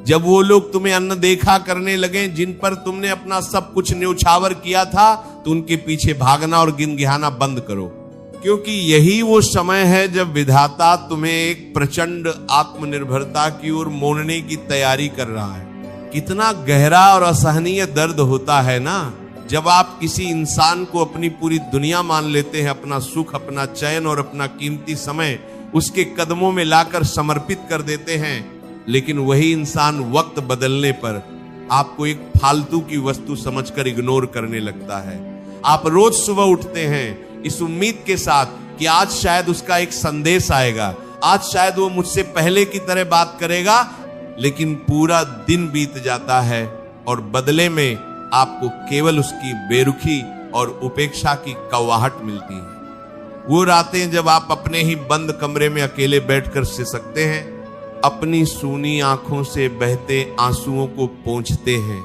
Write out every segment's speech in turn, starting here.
जब वो लोग तुम्हें अनदेखा करने लगे, जिन पर तुमने अपना सब कुछ न्यौछावर किया था, तो उनके पीछे भागना और गिनगिहाना बंद करो, क्योंकि यही वो समय है जब विधाता तुम्हें एक प्रचंड आत्मनिर्भरता की ओर मोड़ने की तैयारी कर रहा है। कितना गहरा और असहनीय दर्द होता है ना, जब आप किसी इंसान को अपनी पूरी दुनिया मान लेते हैं, अपना सुख, अपना चैन और अपना कीमती समय उसके कदमों में लाकर समर्पित कर देते हैं, लेकिन वही इंसान वक्त बदलने पर आपको एक फालतू की वस्तु समझकर इग्नोर करने लगता है। आप रोज सुबह उठते हैं इस उम्मीद के साथ कि आज शायद उसका एक संदेश आएगा, आज शायद वो मुझसे पहले की तरह बात करेगा, लेकिन पूरा दिन बीत जाता है और बदले में आपको केवल उसकी बेरुखी और उपेक्षा की कवाहट मिलती है। वो रातें जब आप अपने ही बंद कमरे में अकेले बैठकर सिसकते हैं, अपनी सूनी आंखों से बहते आंसुओं को पोंछते हैं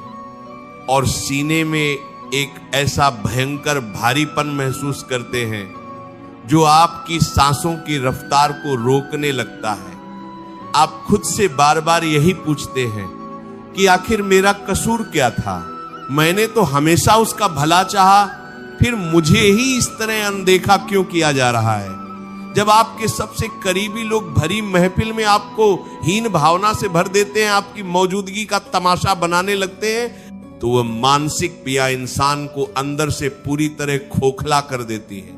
और सीने में एक ऐसा भयंकर भारीपन महसूस करते हैं जो आपकी सांसों की रफ्तार को रोकने लगता है। आप खुद से बार बार यही पूछते हैं कि आखिर मेरा कसूर क्या था, मैंने तो हमेशा उसका भला चाहा, फिर मुझे ही इस तरह अनदेखा क्यों किया जा रहा है। जब आपके सबसे करीबी लोग भरी महफिल में आपको हीन भावना से भर देते हैं, आपकी मौजूदगी का तमाशा बनाने लगते हैं, तो वह मानसिक पीड़ा इंसान को अंदर से पूरी तरह खोखला कर देती है।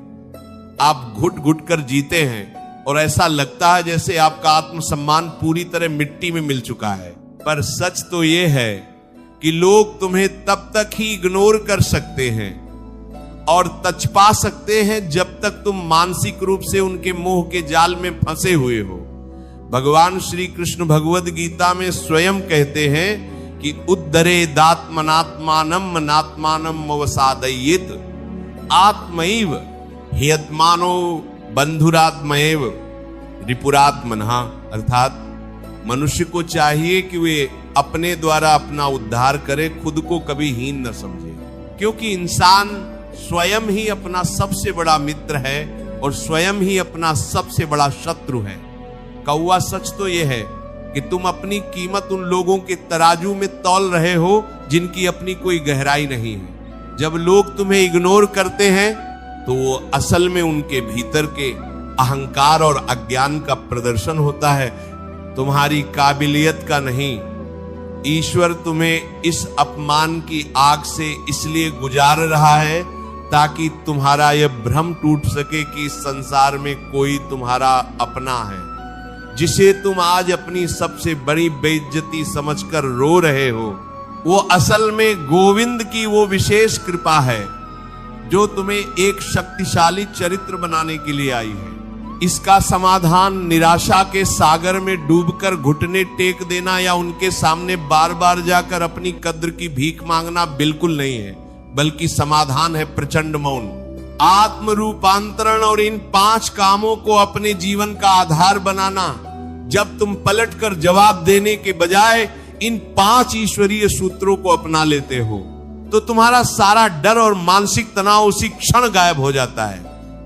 आप घुट घुट कर जीते हैं और ऐसा लगता है जैसे आपका आत्मसम्मान पूरी तरह मिट्टी में मिल चुका है। पर सच तो यह है कि लोग तुम्हें तब तक ही इग्नोर कर सकते हैं और तछपा सकते हैं जब तक तुम मानसिक रूप से उनके मोह के जाल में फंसे हुए हो। भगवान श्री कृष्ण भगवद गीता में स्वयं कहते हैं कि उद्धरे दात्मनात्मानम मनात्मानम मवसादयेत आत्मैव ह्यत्मानो बंधुरात्मैव रिपुरात्मनः। अर्थात मनुष्य को चाहिए कि वे अपने द्वारा अपना उद्धार करे, खुद को कभी हीन न समझे, क्योंकि इंसान स्वयं ही अपना सबसे बड़ा मित्र है और स्वयं ही अपना सबसे बड़ा शत्रु है। कौवा, सच तो यह है कि तुम अपनी कीमत उन लोगों के तराजू में तौल रहे हो जिनकी अपनी कोई गहराई नहीं है। जब लोग तुम्हें इग्नोर करते हैं तो वो असल में उनके भीतर के अहंकार और अज्ञान का प्रदर्शन होता है, तुम्हारी काबिलियत का नहीं। ईश्वर तुम्हें इस अपमान की आग से इसलिए गुजार रहा है ताकि तुम्हारा यह भ्रम टूट सके कि इस संसार में कोई तुम्हारा अपना है। जिसे तुम आज अपनी सबसे बड़ी बेइज्जती समझकर रो रहे हो, वो असल में गोविंद की वो विशेष कृपा है जो तुम्हें एक शक्तिशाली चरित्र बनाने के लिए आई है। इसका समाधान निराशा के सागर में डूबकर घुटने टेक देना या उनके सामने बार बार जाकर अपनी कद्र की भीख मांगना बिल्कुल नहीं है, बल्कि समाधान है प्रचंड मौन, आत्म रूपांतरण और इन 5 कामों को अपने जीवन का आधार बनाना। जब तुम पलटकर जवाब देने के बजाय इन 5 ईश्वरीय सूत्रों को अपना लेते हो, तो तुम्हारा सारा डर और मानसिक तनाव उसी क्षण गायब हो जाता है।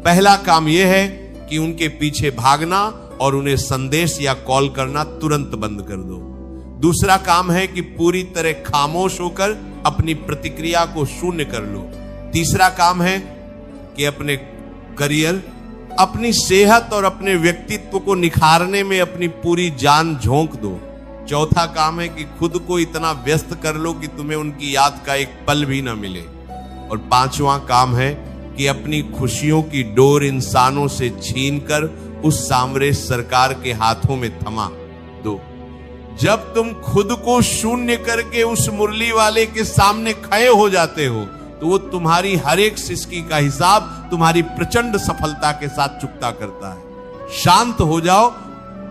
पहला काम यह है कि उनके पीछे भागना और उन्हें संदेश या कॉल करना तुरंत बंद कर दो। दूसरा काम है कि पूरी तरह खामोश होकर अपनी प्रतिक्रिया को शून्य कर लो। तीसरा काम है कि अपने करियर, अपनी सेहत और अपने व्यक्तित्व को निखारने में अपनी पूरी जान झोंक दो। चौथा काम है कि खुद को इतना व्यस्त कर लो कि तुम्हें उनकी याद का एक पल भी ना मिले। और पांचवा काम है कि अपनी खुशियों की डोर इंसानों से छीनकर उस साम्राज्य सरकार के हाथों में थमा दो। जब तुम खुद को शून्य करके उस मुरली वाले के सामने खड़े हो जाते हो, तो वो तुम्हारी हर एक सिसकी का हिसाब तुम्हारी प्रचंड सफलता के साथ चुकता करता है। शांत हो जाओ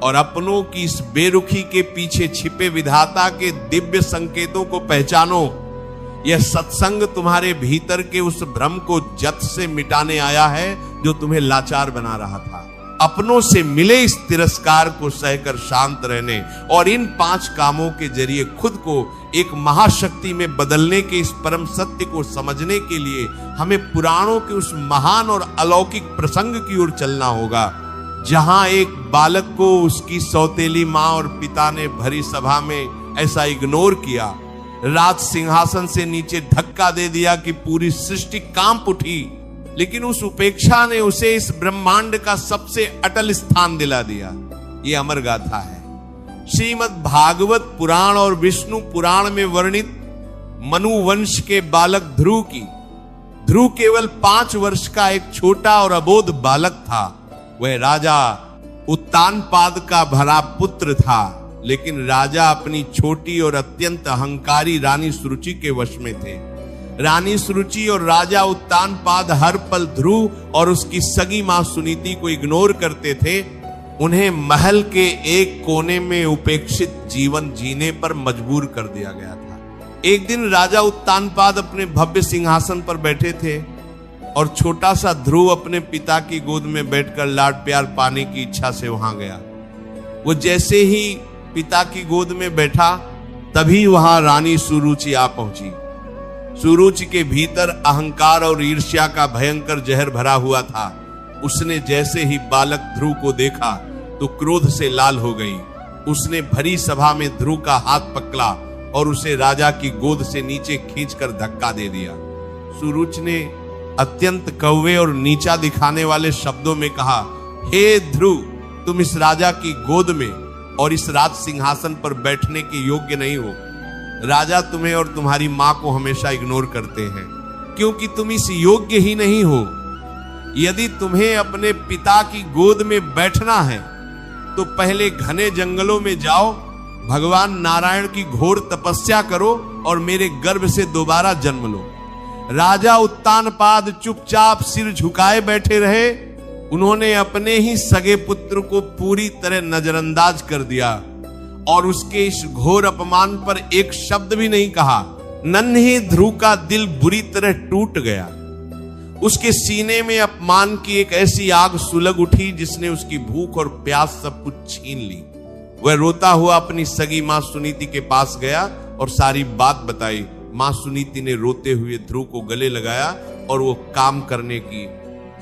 और अपनों की इस बेरुखी के पीछे छिपे विधाता के दिव्य संकेतों को पहचानो। यह सत्संग तुम्हारे भीतर के उस भ्रम को जत से मिटाने आया है जो तुम्हें लाचार बना रहा था। अपनों से मिले इस तिरस्कार को सहकर शांत रहने और इन 5 कामों के जरिए खुद को एक महाशक्ति में बदलने के इस परम सत्य को समझने के लिए हमें पुराणों के उस महान और अलौकिक प्रसंग की ओर चलना होगा, जहां एक बालक को उसकी सौतेली मां और पिता ने भरी सभा में ऐसा इग्नोर किया, राज सिंहासन से नीचे धक्का दे दिया कि पूरी सृष्टि कांप उठी, लेकिन उस उपेक्षा ने उसे इस ब्रह्मांड का सबसे अटल स्थान दिला दिया। ये अमर गाथा है। श्रीमद् भागवत पुराण और विष्णु पुराण में वर्णित मनु वंश के बालक ध्रुव की, ध्रुव केवल 5 वर्ष का एक छोटा और अबोध बालक था। वह राजा उत्तानपाद का भरा पुत्र था, लेकिन राजा अपनी छोटी और अत्यंत अहंकारी रानी सुरुचि के वश में थे। रानी सुरुचि और राजा उत्तानपाद हर पल ध्रुव और उसकी सगी मां सुनीति को इग्नोर करते थे। उन्हें महल के एक कोने में उपेक्षित जीवन जीने पर मजबूर कर दिया गया था। एक दिन राजा उत्तानपाद अपने भव्य सिंहासन पर बैठे थे और छोटा सा ध्रुव अपने पिता की गोद में बैठकर लाड प्यार पाने की इच्छा से वहां गया। वो जैसे ही पिता की गोद में बैठा, तभी वहां रानी सुरुचि आ पहुंची। सुरुचि के भीतर अहंकार और ईर्ष्या का भयंकर जहर भरा हुआ था। उसने जैसे ही बालक ध्रुव को देखा तो क्रोध से लाल हो गई। उसने भरी सभा में ध्रुव का हाथ पकड़ा और उसे राजा की गोद से नीचे खींचकर धक्का दे दिया। सुरुचि ने अत्यंत कौवे और नीचा दिखाने वाले शब्दों में कहा, हे ध्रुव, तुम इस राजा की गोद में और इस राज सिंहासन पर बैठने के योग्य नहीं हो। राजा तुम्हें और तुम्हारी मां को हमेशा इग्नोर करते हैं, क्योंकि तुम इस योग्य ही नहीं हो। यदि तुम्हें अपने पिता की गोद में बैठना है तो पहले घने जंगलों में जाओ, भगवान नारायण की घोर तपस्या करो और मेरे गर्भ से दोबारा जन्म लो। राजा उत्तानपाद चुपचाप सिर झुकाए बैठे रहे। उन्होंने अपने ही सगे पुत्र को पूरी तरह नजरअंदाज कर दिया और उसके इस घोर अपमान पर एक शब्द भी नहीं कहा। नन्हे ध्रुव का दिल बुरी तरह टूट गया। उसके सीने में अपमान की एक ऐसी आग सुलग उठी जिसने उसकी भूख और प्यास सब कुछ छीन ली। वह रोता हुआ अपनी सगी मां सुनीति के पास गया और सारी बात बताई। मां सुनीति ने रोते हुए ध्रुव को गले लगाया और वो काम करने की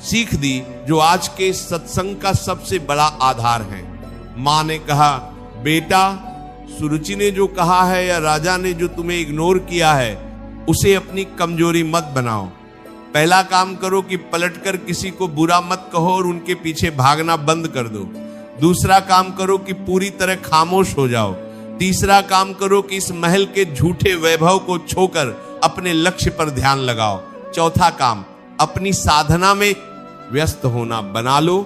सीख दी जो आज के सत्संग का सबसे बड़ा आधार है। मां ने कहा, बेटा, सुरुचि ने जो कहा है या राजा ने जो तुम्हें इग्नोर किया है, उसे अपनी कमजोरी मत बनाओ। पहला काम करो कि पलटकर किसी को बुरा मत कहो और उनके पीछे भागना बंद कर दो। दूसरा काम करो कि पूरी तरह खामोश हो जाओ। तीसरा काम करो कि इस महल के झूठे वैभव को छोड़कर अपने लक्ष्य पर ध्यान लगाओ। चौथा काम, अपनी साधना में व्यस्त होना बना लो।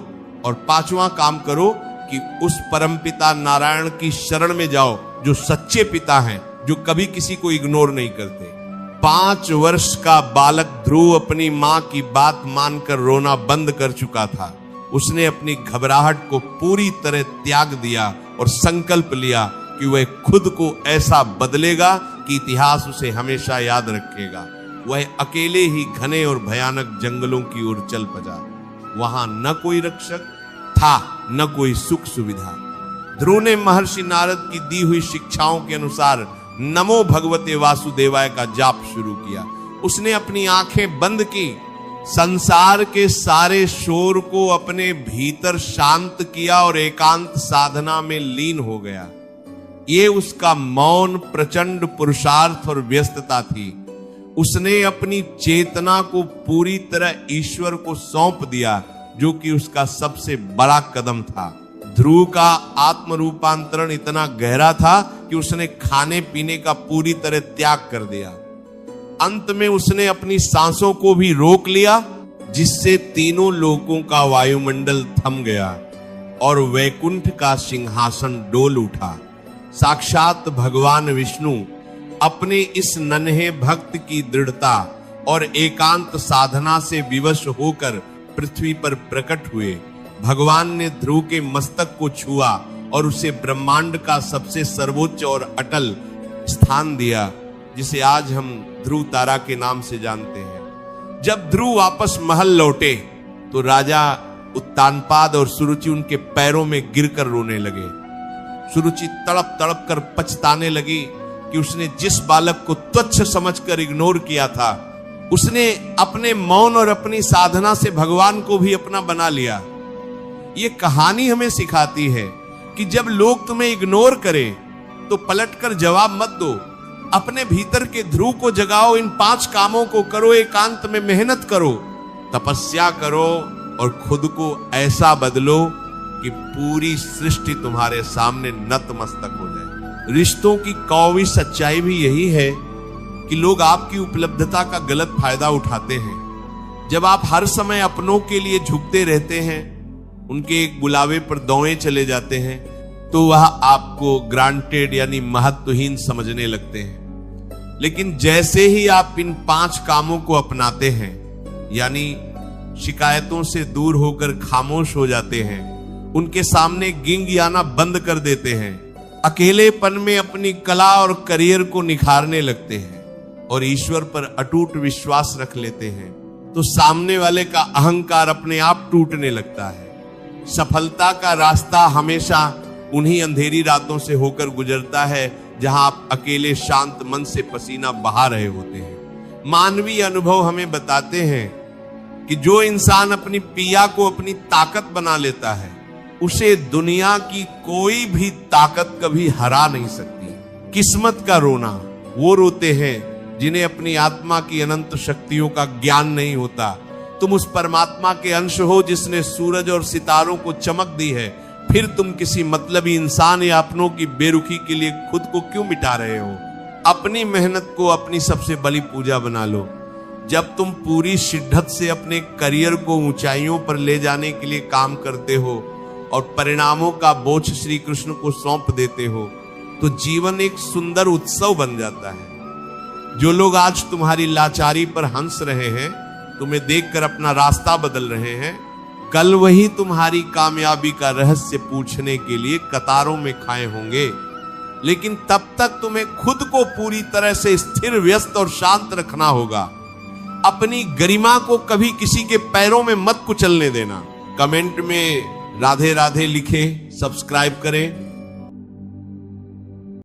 और पांचवा काम करो कि उस परमपिता नारायण की शरण में जाओ जो सच्चे पिता हैं, जो कभी किसी को इग्नोर नहीं करते। 5 वर्ष का बालक ध्रुव अपनी मां की बात मानकर रोना बंद कर चुका था। उसने अपनी घबराहट को पूरी तरह त्याग दिया और संकल्प लिया कि वह खुद को ऐसा बदलेगा कि इतिहास उसे हमेशा याद रखेगा। वह अकेले ही घने और भयानक जंगलों की ओर चल पड़ा। वहां न कोई रक्षक था, न कोई सुख सुविधा। ध्रुव ने महर्षि नारद की दी हुई शिक्षाओं के अनुसार नमो भगवते वासुदेवाय का जाप शुरू किया। उसने अपनी आंखें बंद की, संसार के सारे शोर को अपने भीतर शांत किया और एकांत साधना में लीन हो गया। ये उसका मौन प्रचंड पुरुषार्थ और व्यस्तता थी। उसने अपनी चेतना को पूरी तरह ईश्वर को सौंप दिया, जो कि उसका सबसे बड़ा कदम था। ध्रुव का आत्म रूपांतरण इतना गहरा था कि उसने खाने पीने का पूरी तरह त्याग कर दिया। अंत में उसने अपनी सांसों को भी रोक लिया, जिससे तीनों लोकों का वायुमंडल थम गया और वैकुंठ का सिंहासन डोल उठा। साक्षात भगवान विष्णु अपने इस नन्हे भक्त की दृढ़ता और एकांत साधना से विवश होकर पृथ्वी पर प्रकट हुए। भगवान ने ध्रुव के मस्तक को छुआ और उसे ब्रह्मांड का सबसे सर्वोच्च और अटल स्थान दिया, जिसे आज हम ध्रुव तारा के नाम से जानते हैं। जब ध्रुव वापस महल लौटे तो राजा उत्तानपाद और सुरुचि उनके पैरों में गिरकर रोने लगे। सुरुचि तड़प तड़प कर पछताने लगी कि उसने जिस बालक को तुच्छ समझकर इग्नोर किया था, उसने अपने मौन और अपनी साधना से भगवान को भी अपना बना लिया। ये कहानी हमें सिखाती है कि जब लोग तुम्हें इग्नोर करें तो पलटकर जवाब मत दो। अपने भीतर के ध्रुव को जगाओ, इन 5 कामों को करो, एकांत में मेहनत करो, तपस्या करो और खुद को ऐसा बदलो कि पूरी सृष्टि तुम्हारे सामने नतमस्तक हो जाए। रिश्तों की कौवी सच्चाई भी यही है कि लोग आपकी उपलब्धता का गलत फायदा उठाते हैं। जब आप हर समय अपनों के लिए झुकते रहते हैं, उनके एक बुलावे पर दौड़े चले जाते हैं, तो वह आपको ग्रांटेड यानी महत्वहीन समझने लगते हैं। लेकिन जैसे ही आप इन 5 कामों को अपनाते हैं, यानी शिकायतों से दूर होकर खामोश हो जाते हैं, उनके सामने गिंगियाना बंद कर देते हैं, अकेलेपन में अपनी कला और करियर को निखारने लगते हैं और ईश्वर पर अटूट विश्वास रख लेते हैं, तो सामने वाले का अहंकार अपने आप टूटने लगता है। सफलता का रास्ता हमेशा उन्हीं अंधेरी रातों से होकर गुजरता है जहां आप अकेले शांत मन से पसीना बहा रहे होते हैं। मानवीय अनुभव हमें बताते हैं कि जो इंसान अपनी पिया को अपनी ताकत बना लेता है, उसे दुनिया की कोई भी ताकत कभी हरा नहीं सकती। किस्मत का रोना वो रोते हैं जिन्हें अपनी आत्मा की अनंत शक्तियों का ज्ञान नहीं होता। तुम उस परमात्मा के अंश हो जिसने सूरज और सितारों को चमक दी है, फिर तुम किसी मतलबी इंसान या अपनों की बेरुखी के लिए खुद को क्यों मिटा रहे हो? अपनी मेहनत को अपनी सबसे बड़ी पूजा बना लो। जब तुम पूरी शिद्दत से अपने करियर को ऊंचाइयों पर ले जाने के लिए काम करते हो और परिणामों का बोझ श्री कृष्ण को सौंप देते हो, तो जीवन एक सुंदर उत्सव बन जाता है। जो लोग आज तुम्हारी लाचारी पर हंस रहे हैं, तुम्हें देखकर अपना रास्ता बदल रहे हैं, कल वही तुम्हारी कामयाबी का रहस्य पूछने के लिए कतारों में खाए होंगे। लेकिन तब तक तुम्हें खुद को पूरी तरह से स्थिर, व्यस्त और शांत रखना होगा। अपनी गरिमा को कभी किसी के पैरों में मत कुचलने देना। कमेंट में राधे राधे लिखें, सब्सक्राइब करें।